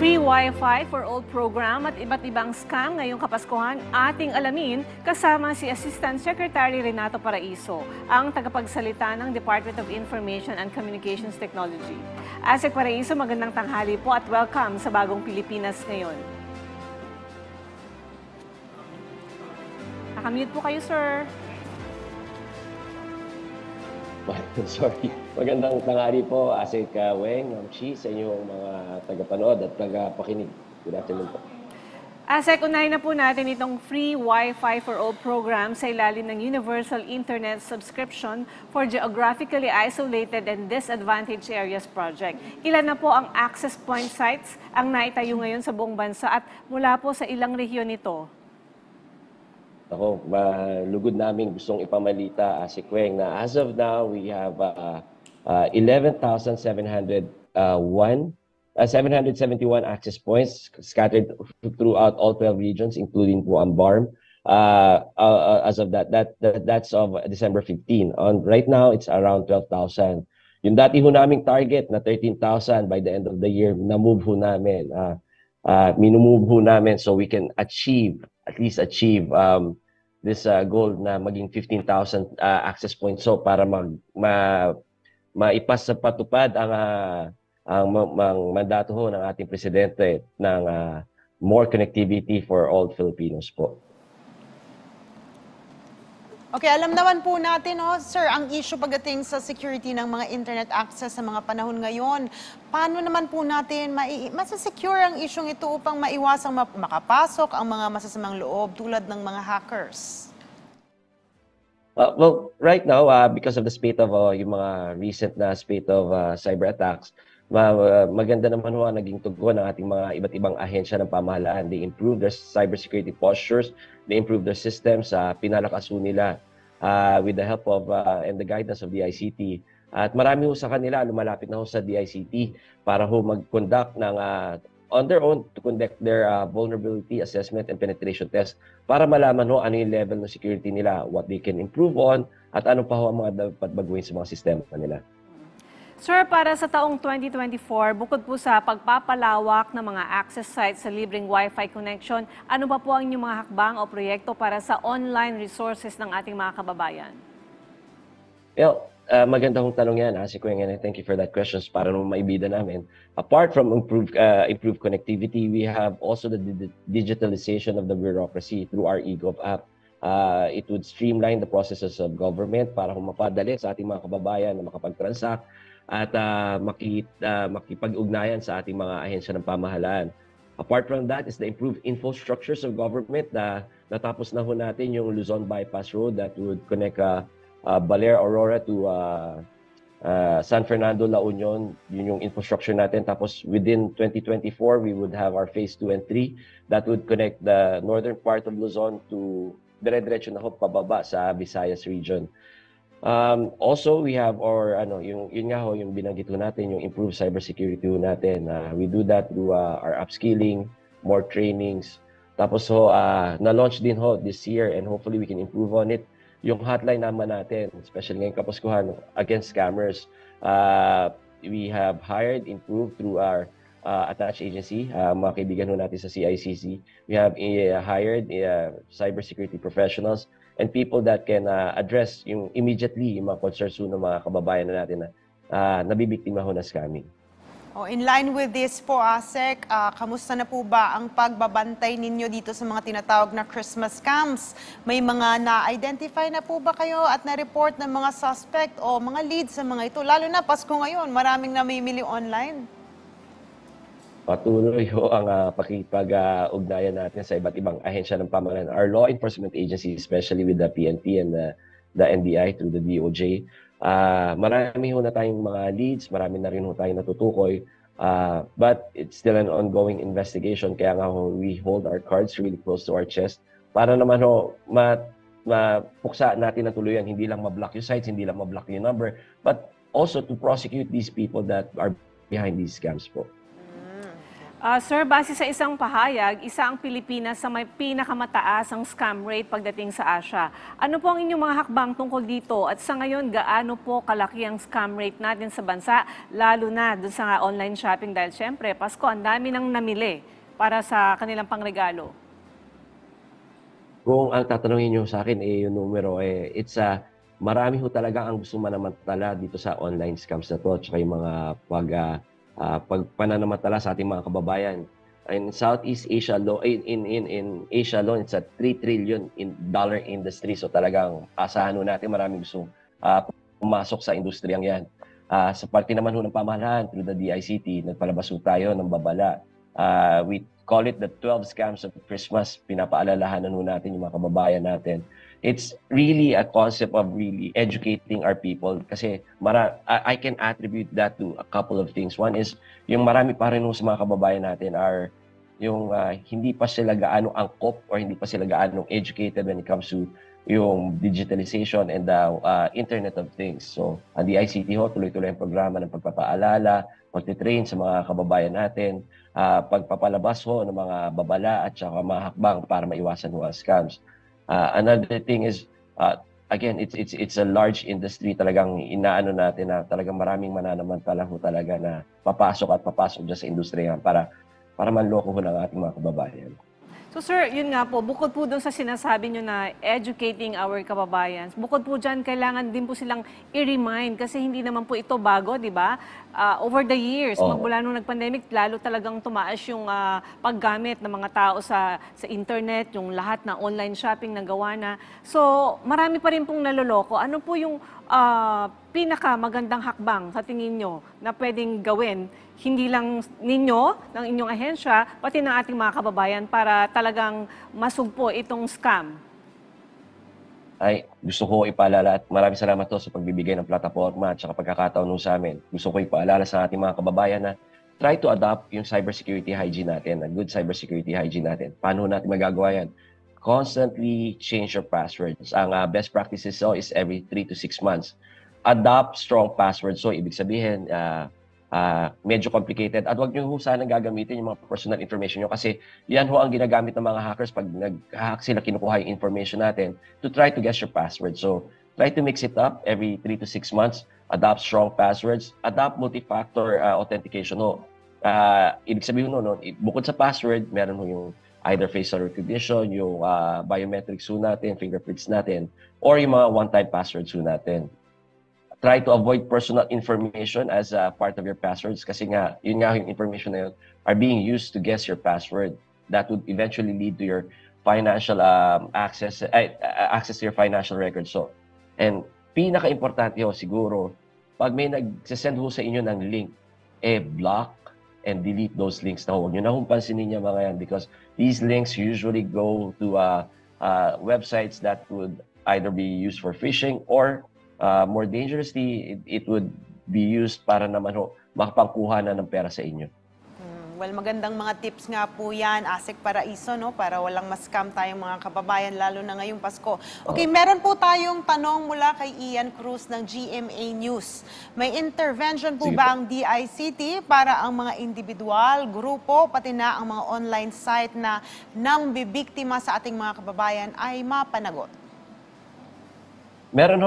Free Wi-Fi for all program at iba't ibang scam ngayong Kapaskuhan ating alamin kasama si Assistant Secretary Renato Paraiso, ang tagapagsalita ng Department of Information and Communications Technology. Asek Paraiso, magandang tanghali po at welcome sa Bagong Pilipinas ngayon. Nakamute po kayo, sir. Sorry. Magandang tanghali po, Asek Weng, Ma'am Chi, sa inyong mga tagapanood at tagapakinig. Good afternoon po. Asek, unahin na po natin itong Free Wi-Fi for All program sa ilalim ng Universal Internet Subscription for Geographically Isolated and Disadvantaged Areas Project. Ilan na po ang access point sites ang naitayo ngayon sa buong bansa at mula po sa ilang rehiyon nito? Ako, malugod namin gustong ipamalita, Asek Weng, na as of now, we have 11,771 access points scattered throughout all 12 regions, including po ang BARM. As of that's of December 15. Right now, it's around 12,000. Yung dati ho naming target na 13,000 by the end of the year, na-move ho namin. Minumove ho namin so we can at least achieve this goal na maging 15,000 access points so para maipasapatupad ang mandato ho ng ating presidente ng more connectivity for all Filipinos po. Okay, alam naman po natin, sir, ang issue pagdating sa security ng mga internet access sa mga panahon ngayon. Paano naman po natin masasecure ang issue ito upang maiwasang makapasok ang mga masasamang loob tulad ng mga hackers? Well, right now, because of the spate of yung mga recent na spate of cyber attacks, maganda naman ho ang naging tugon ng ating mga iba't ibang ahensya ng pamahalaan. They improve their cybersecurity postures, they improve their systems, pinalakas ho nila with the help of and the guidance of the DICT. At marami ho sa kanila lumalapit na ho sa DICT para ho mag-conduct ng on their own to conduct their vulnerability assessment and penetration test para malaman ho ano yung level ng security nila, what they can improve on, at ano pa ho ang mga dapat baguhin sa mga sistema nila. Sir, para sa taong 2024, bukod po sa pagpapalawak ng mga access sites sa libreng Wi-Fi connection, ano pa po ang inyong mga hakbang o proyekto para sa online resources ng ating mga kababayan? Well, magandang tanong yan, Asek Weng, and thank you for that question para naman maibida namin. Apart from improved connectivity, we have also the digitalization of the bureaucracy through our eGov app. It would streamline the processes of government para mapadali sa ating mga kababayan na makapag-transact at makipag-ugnayan sa ating mga ahensya ng pamahalaan. Apart from that is the improved infrastructures of government na natapos na ho natin yung Luzon Bypass Road that would connect Baler, Aurora to San Fernando, La Union. Yun yung infrastructure natin. Tapos within 2024, we would have our phase 2 and 3 that would connect the northern part of Luzon to dire-diretso na ho pababa sa Visayas region. Also, we have yung binanggit ho natin, yung improved cybersecurity ho natin. We do that through our upskilling, more trainings. Tapos ho, na-launch din ho this year and hopefully we can improve on it. Yung hotline naman natin, especially ngayong Kapaskuhan, against scammers. We have improved through our attached agency, mga kaibigan ho natin sa CICC. We have hired cybersecurity professionals and people that can address immediately yung mga concerns ng mga kababayan natin na nabibiktima ho na scamming. In line with this po, Asek, kamusta na po ba ang pagbabantay ninyo dito sa mga tinatawag na Christmas scams? May mga na-identify na po ba kayo at na-report ng mga suspect o mga leads sa mga ito? Lalo na Pasko ngayon, maraming namimili online. Patuloy ho ang pakipag-ugnayan natin sa iba't ibang ahensya ng pamahalaan. Our law enforcement agency, especially with the PNP and the NBI through the DOJ, marami ho na tayong mga leads, marami na rin ho tayong natutukoy, but it's still an ongoing investigation. Kaya nga ho, we hold our cards really close to our chest para naman ho mapuksa natin na tuluyan, hindi lang ma-block yung sites, hindi lang ma-block yung number, but also to prosecute these people that are behind these scams po. Sir, base sa isang pahayag, isa ang Pilipinas sa may pinakamataas ang scam rate pagdating sa Asia. Ano po ang inyong mga hakbang tungkol dito? At sa ngayon, gaano po kalaki ang scam rate natin sa bansa, lalo na dun sa online shopping dahil syempre, Pasko, ang dami nang namili para sa kanilang pangregalo. Kung ang tatanungin niyo sa akin, yung numero, marami ho talaga ang gusto manamantala dito sa online scams na to, tsaka yung mga pagpananamantala sa ating mga kababayan. In Southeast Asia in Asia alone, it's a $3 trillion dollar industry. So talagang asahan ho natin maraming gusto pumasok sa industriyang yan. Sa parte naman ho ng pamahalaan through the DICT, nagpalabas ho tayo ng babala. We call it the 12 scams of Christmas. Pinapaalalahanan ho natin yung mga kababayan natin. It's really a concept of really educating our people kasi I can attribute that to a couple of things. One is yung marami pa rin sa mga kababayan natin are yung hindi pa sila gaano angkop or hindi pa sila gaano educated when it comes to yung digitalization and the Internet of Things. So, ang DICT ho, tuloy-tuloy ang programa ng pagpapaalala, pagtitrain sa mga kababayan natin, pagpapalabas ho ng mga babala at saka mga hakbang para maiwasan ho ang scams. Another thing is, again, it's a large industry, talagang inaano natin na talagang maraming mananamantala ho talaga na papasok dyan sa industriya para manloko ho ng ating mga kababayan. So sir, yun nga po, bukod po doon sa sinasabi nyo na educating our kababayans, bukod po dyan, kailangan din po silang i-remind kasi hindi naman po ito bago, di ba? Over the years, magmula nung nag-pandemic, lalo talagang tumaas yung paggamit ng mga tao sa internet, yung lahat na online shopping na gawa na. So, marami pa rin pong naloloko. Ano po yung pinakamagandang hakbang sa tingin nyo na pwedeng gawin hindi lang ninyo, ng inyong ahensya, pati ng ating mga kababayan para talagang masugpo itong scam? Ay, gusto ko ipaalala at maraming salamat to sa pagbibigay ng plataforma at saka pagkakataon nun sa amin. Gusto ko ipaalala sa ating mga kababayan na try to adopt yung cybersecurity hygiene natin, a good cybersecurity hygiene natin. Paano natin magagawa yan? Constantly change your passwords. Ang best practices is every 3 to 6 months. Adopt strong passwords. So, ibig sabihin, medyo complicated. At huwag nyo sana gagamitin yung mga personal information nyo kasi yan ho ang ginagamit ng mga hackers pag nag-hack sila, kinukuha yung information natin to try to guess your password. So, try to mix it up every 3 to 6 months. Adopt strong passwords. Adopt multi-factor authentication. Ibig sabihin bukod sa password, meron ho yung either facial recognition, yung biometrics ho natin, fingerprints natin, or yung mga one-time passwords ho natin. Try to avoid personal information as a part of your passwords kasi yun yung information na yun are being used to guess your password. That would eventually lead to your financial access to your financial records. So, and pinaka-importante siguro, pag may nagsasend ho sa inyo ng link, block and delete those links na huwag nyo na pansinin niya mga yan because these links usually go to websites that would either be used for phishing or more dangerously, it would be used para naman makapangkuha na ng pera sa inyo. Well, magandang mga tips nga po yan, Asek Paraiso, para walang ma-scam tayong mga kababayan, lalo na ngayong Pasko. Okay, meron po tayong tanong mula kay Ian Cruz ng GMA News. May intervention po ba ang DICT para ang mga individual, grupo, pati na ang mga online site na nang bibiktima sa ating mga kababayan ay mapanagot? Meron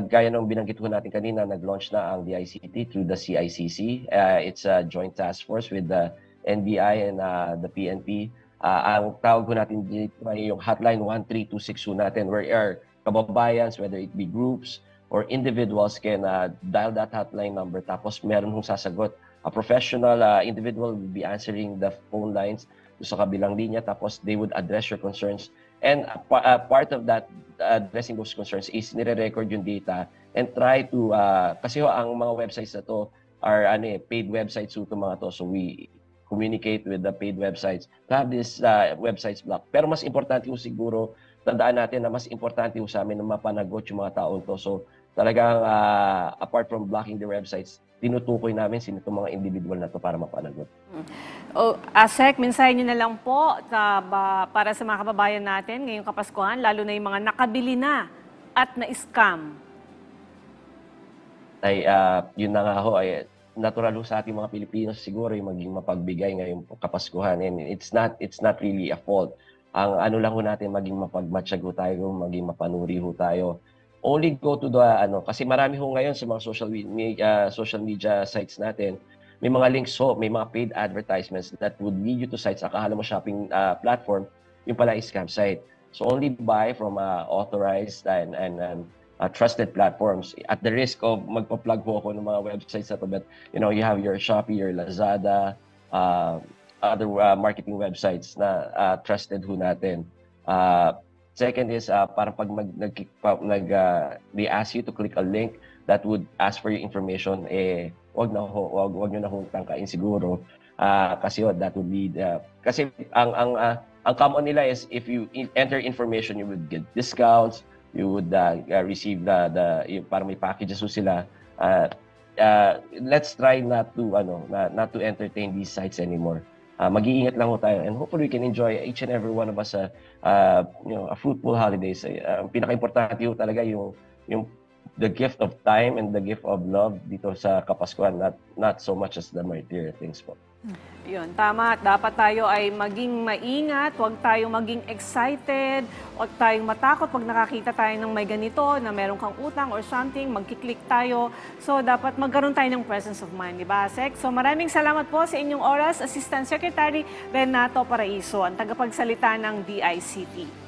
gaya ng binanggit ko natin kanina, nag-launch na ang DICT through the CICC. It's a joint task force with the NBI and the PNP. Ang tawag ko natin dito ay yung hotline 1326 natin where our kababayans, whether it be groups or individuals, can dial that hotline number. Tapos meron sasagot. A professional individual will be answering the phone lines sa kabilang linya. Tapos they would address your concerns. And part of that addressing those concerns is nire-record yung data and try to, kasi ang mga websites na to are paid websites to mga to. So we communicate with the paid websites to have this websites blocked. Pero mas importante siguro, tandaan natin na mas importante sa amin na mapanagot yung mga taong to. So talagang apart from blocking the websites, tinutukoy namin sino itong mga individual na to para mapanagot. Asek, mensahe nyo na lang po para sa mga kababayan natin ngayong Kapaskuhan, lalo na yung mga nakabili na at na-scam. Yun na nga natural ho sa ating mga Pilipino siguro yung maging mapagbigay ngayong Kapaskuhan, and it's not really a fault. Ang ano lang ho natin, maging mapagmatsyag ho tayo, maging mapanuri ho tayo. Only go to the kasi marami ho ngayon sa mga social media sites natin, may mga links ho, may mga paid advertisements that would lead you to sites akala mo shopping platform, yung pala is scam site. So only buy from authorized and trusted platforms. At the risk of magpa-plug ho ako ng mga websites na to, but you have your Shopee, your Lazada, other marketing websites na trusted ho natin. Second is parang pag they ask you to click a link that would ask for your information, wag niyo na hong tangkain siguro, kasi that would lead kasi ang common nila is if you enter information, you would get discounts, you would receive parang may packages ho sila. Let's try not to entertain these sites anymore. Mag-iingat lang ho tayo, and hopefully we can enjoy each and every one of us a fruitful holidays. Ang pinaka-importante ho talaga yung the gift of time and the gift of love dito sa Kapaskuhan, not so much as the material things po. Yun, tama. Dapat tayo ay maging maingat, huwag tayong maging excited, huwag tayong matakot pag nakakita tayo ng may ganito, na meron kang utang or something, magkiklik tayo. So, dapat magkaroon tayo ng presence of mind, di ba, Sec? So, maraming salamat po sa inyong oras, Assistant Secretary Renato Paraiso, ang tagapagsalita ng DICT.